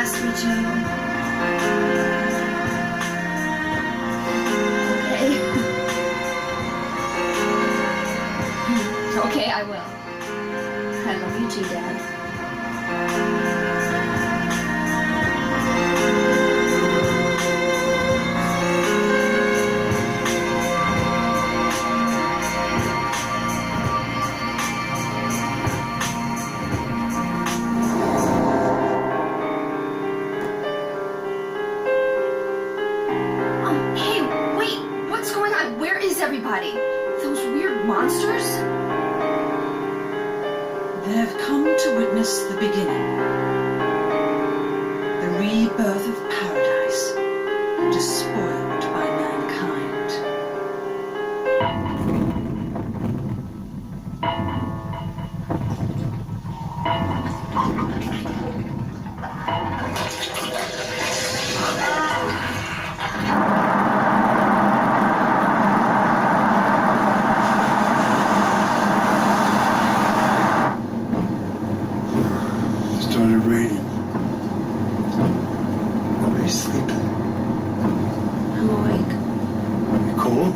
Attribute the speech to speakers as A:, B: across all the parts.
A: asked me to. Okay. Okay, I will. I love you too, Dad. Hey, wait! What's going on? Where is everybody? Those weird monsters?
B: They have come to witness the beginning. The rebirth of paradise, despoiled by mankind.
C: Started raining. Nobody's sleeping.
A: I'm awake.
C: You cold?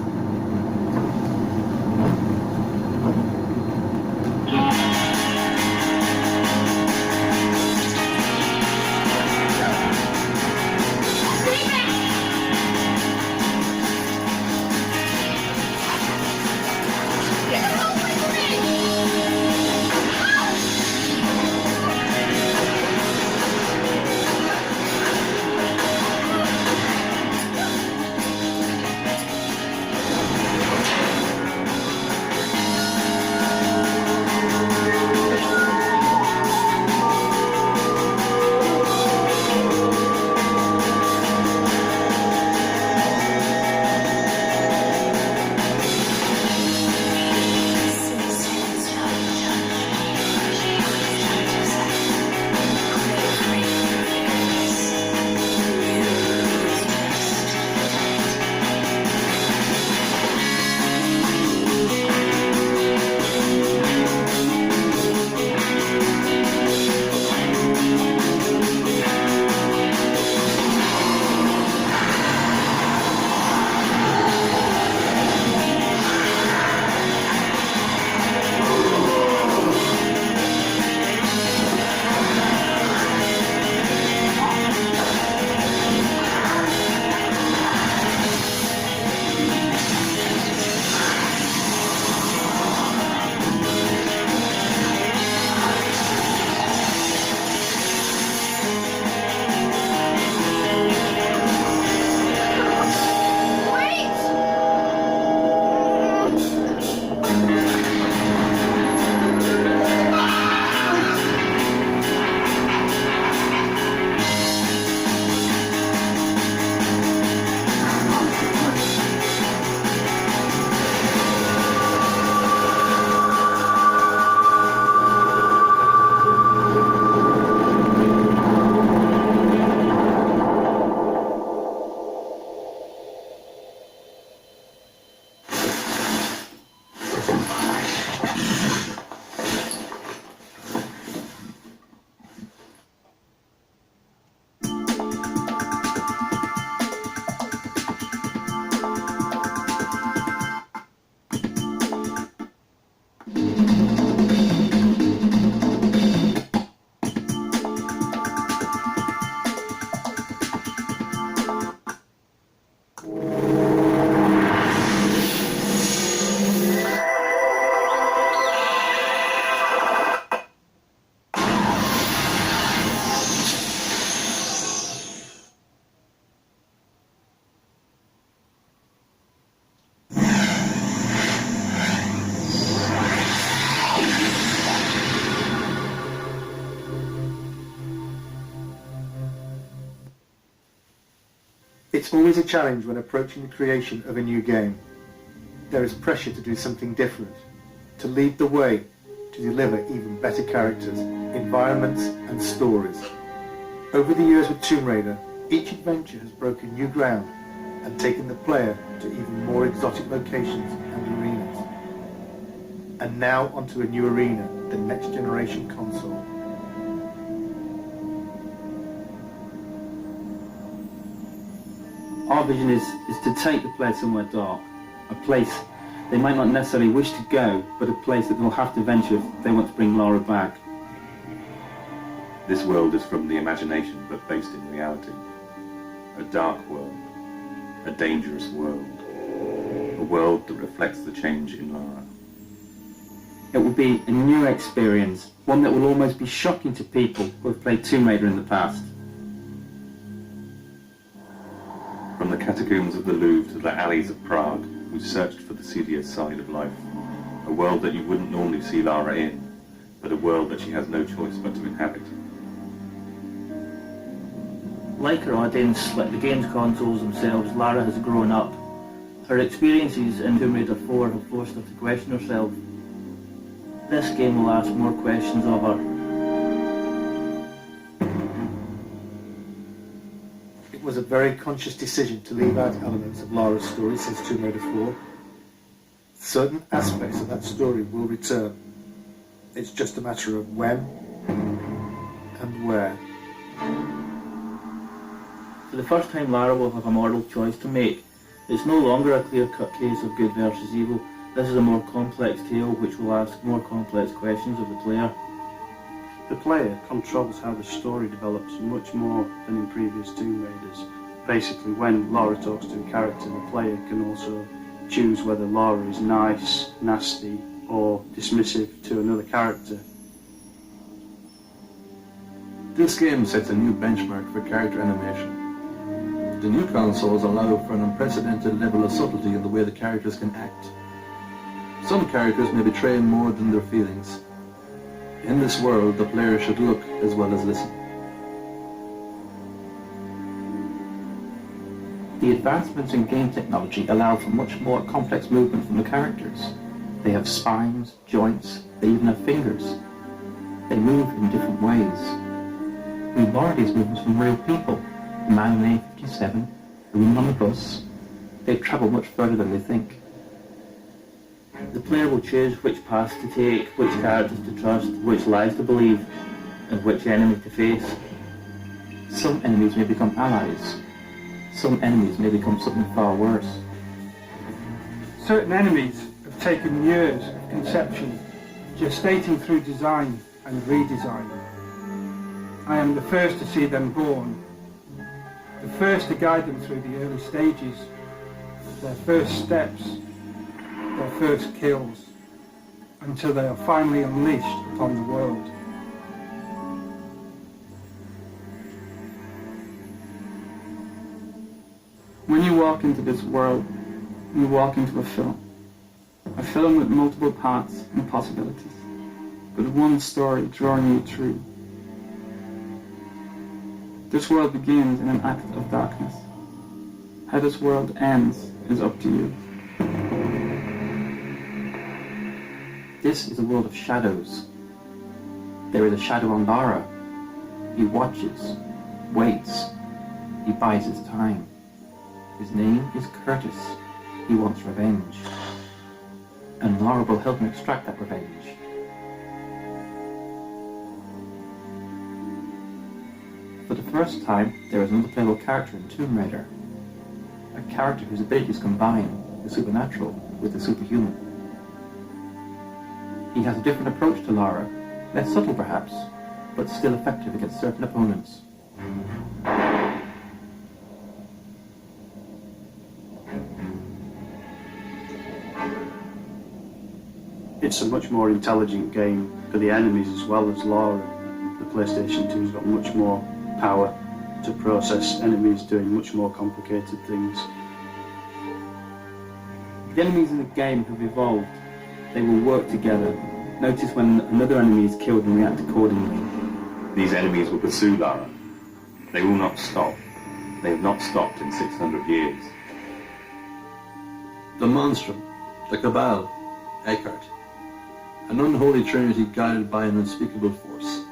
D: It's always a challenge when approaching the creation of a new game. There is pressure to do something different, to lead the way, to deliver even better characters, environments and stories. Over the years with Tomb Raider, each adventure has broken new ground and taken the player to even more exotic locations and arenas. And now onto a new arena, the next generation console.
E: Our vision is to take the player somewhere dark, a place they might not necessarily wish to go, but a place that they'll have to venture if they want to bring Lara back.
F: This world is from the imagination, but based in reality. A dark world, a dangerous world, a world that reflects the change in Lara.
E: It will be a new experience, one that will almost be shocking to people who have played Tomb Raider in the past.
F: From the catacombs of the Louvre to the alleys of Prague, we searched for the seedier side of life. A world that you wouldn't normally see Lara in, but a world that she has no choice but to inhabit.
E: Like her audience, like the game's consoles themselves, Lara has grown up. Her experiences in Tomb Raider 4 have forced her to question herself. This game will ask more questions of her.
D: It was a very conscious decision to leave out elements of Lara's story, says Tomb Raider 4. Certain aspects of that story will return. It's just a matter of when and where.
E: For the first time, Lara will have a moral choice to make. It's no longer a clear-cut case of good versus evil. This is a more complex tale which will ask more complex questions of the player.
G: The player controls how the story develops much more than in previous Tomb Raiders. Basically, when Lara talks to a character, the player can also choose whether Lara is nice, nasty, or dismissive to another character.
H: This game sets a new benchmark for character animation. The new consoles allow for an unprecedented level of subtlety in the way the characters can act. Some characters may betray more than their feelings. In this world, the player should look as well as listen.
E: The advancements in game technology allow for much more complex movement from the characters. They have spines, joints, they even have fingers. They move in different ways. We borrow these movements from real people. The man in A57, the woman on the bus. They travel much further than they think. The player will choose which paths to take, which characters to trust, which lies to believe, and which enemy to face. Some enemies may become allies. Some enemies may become something far worse.
I: Certain enemies have taken years of conception, gestating through design and redesign. I am the first to see them born, the first to guide them through the early stages, their first steps, their first kills, until they are finally unleashed upon the world.
J: When you walk into this world, you walk into a film with multiple paths and possibilities, but one story drawing you through. This world begins in an act of darkness. How this world ends is up to you.
E: This is a world of shadows. There is a shadow on Lara. He watches, waits, he bides his time. His name is Curtis. He wants revenge. And Lara will help him extract that revenge. For the first time, there is another playable character in Tomb Raider. A character whose abilities combine the supernatural with the superhuman. He has a different approach to Lara, less subtle perhaps, but still effective against certain opponents.
G: It's a much more intelligent game for the enemies as well as Lara. The PlayStation 2's got much more power to process enemies doing much more complicated things.
E: The enemies in the game have evolved. They will work together. Notice when another enemy is killed and react accordingly.
F: These enemies will pursue Lara. They will not stop. They have not stopped in 600 years.
H: The Monstrum, the Cabal, Eckhart. An unholy trinity guided by an unspeakable force.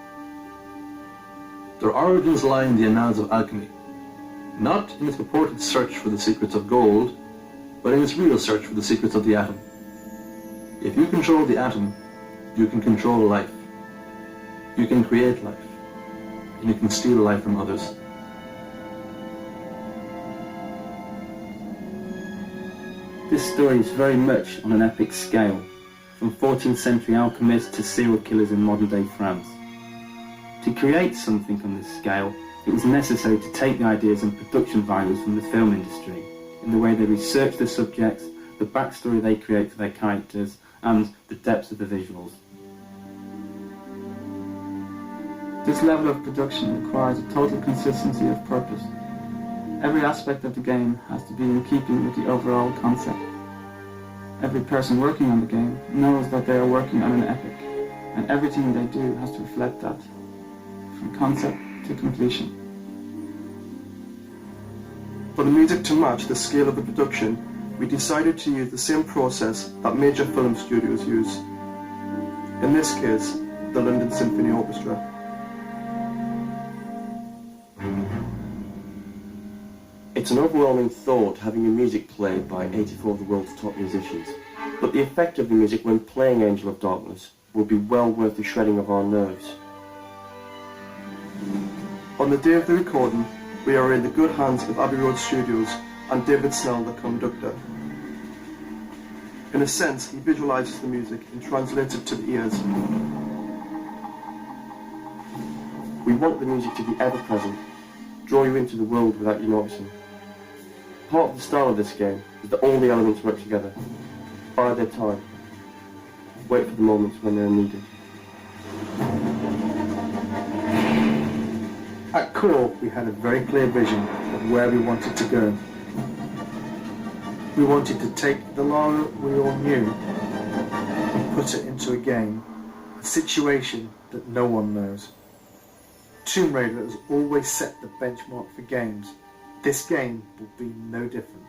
H: Their origins lie in the annals of alchemy, not in its purported search for the secrets of gold, but in its real search for the secrets of the atom. If you control the atom, you can control life. You can create life, and you can steal life from others.
E: This story is very much on an epic scale, from 14th century alchemists to serial killers in modern day France. To create something on this scale, it was necessary to take the ideas and production values from the film industry, in the way they research the subjects, the backstory they create for their characters, and the depth of the visuals.
J: This level of production requires a total consistency of purpose. Every aspect of the game has to be in keeping with the overall concept. Every person working on the game knows that they are working on an epic, and everything they do has to reflect that, from concept to completion.
K: For the music to match the scale of the production, we decided to use the same process that major film studios use. In this case, the London Symphony Orchestra.
L: It's an overwhelming thought having your music played by 84 of the world's top musicians. But the effect of the music when playing Angel of Darkness will be well worth the shredding of our nerves.
K: On the day of the recording, we are in the good hands of Abbey Road Studios and David Snell, the conductor. In a sense, he visualizes the music and translates it to the ears.
L: We want the music to be ever-present, draw you into the world without you noticing. Part of the style of this game is that all the elements work together. Bide their time. Wait for the moments when they're needed.
D: At core, we had a very clear vision of where we wanted to go. We wanted to take the Lara we all knew and put it into a game, a situation that no one knows. Tomb Raider has always set the benchmark for games. This game will be no different.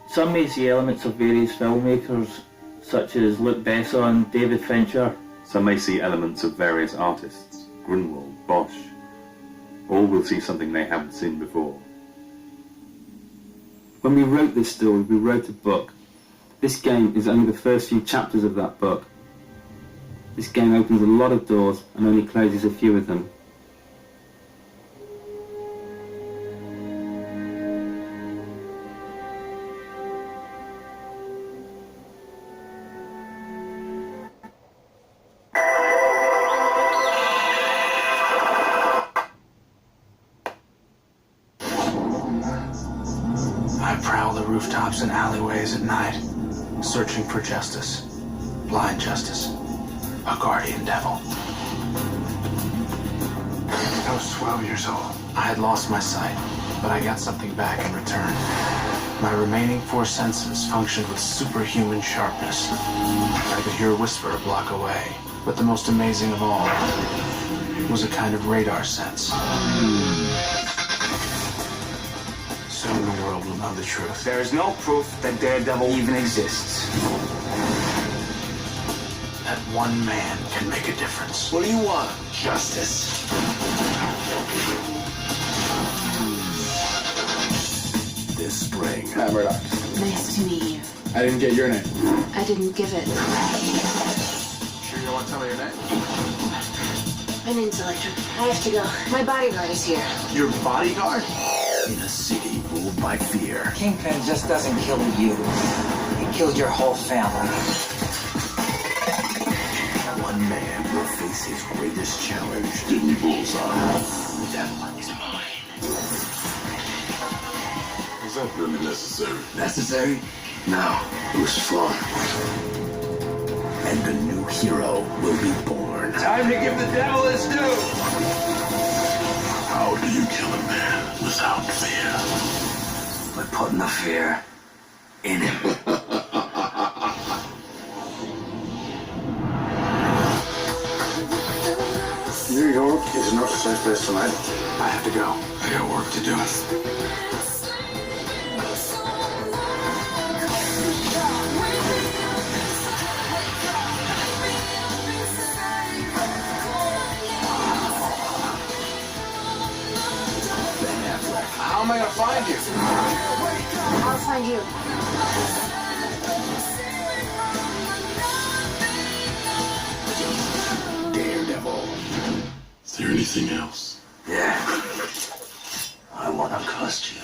E: Some may see elements of various filmmakers, such as Luc Besson and David Fincher.
F: Some may see elements of various artists, Grunwald, Bosch. All will see something they haven't seen before.
E: When we wrote this story, we wrote a book. This game is only the first few chapters of that book. This game opens a lot of doors and only closes a few of them.
M: I prowl the rooftops and alleyways at night, searching for justice, blind justice, a guardian devil. I was 12 years old. I had lost my sight, but I got something back in return. My remaining 4 senses functioned with superhuman sharpness. I could hear a whisper a block away, but the most amazing of all was a kind of radar sense. Soon the world will know the truth.
N: There is no proof that Daredevil even exists.
M: That one man can make a difference.
N: What do you want? Justice.
O: This spring.
P: Matt Murdock.
Q: Nice to meet you.
P: I didn't get your name.
Q: I didn't give it.
P: Sure you don't want to tell me your name?
Q: My name's Electra. I have to go. My bodyguard is here.
N: Your bodyguard?
O: In a city ruled by fear.
R: Kingpin just doesn't kill you. He kills your whole family.
O: One man will face his greatest challenge. Give me bullseye.
N: The devil is mine.
O: Was that really necessary? Necessary? No. It was fun. And a new hero will be born.
N: Time to give the devil his due.
O: How do you kill a man without fear? By putting the fear in him.
P: New York is not a safe place tonight.
M: I have to go. I got work to do.
N: How am I gonna find you?
Q: I'll find you.
O: Daredevil.
S: Is there anything else?
O: Yeah. I want to cost you.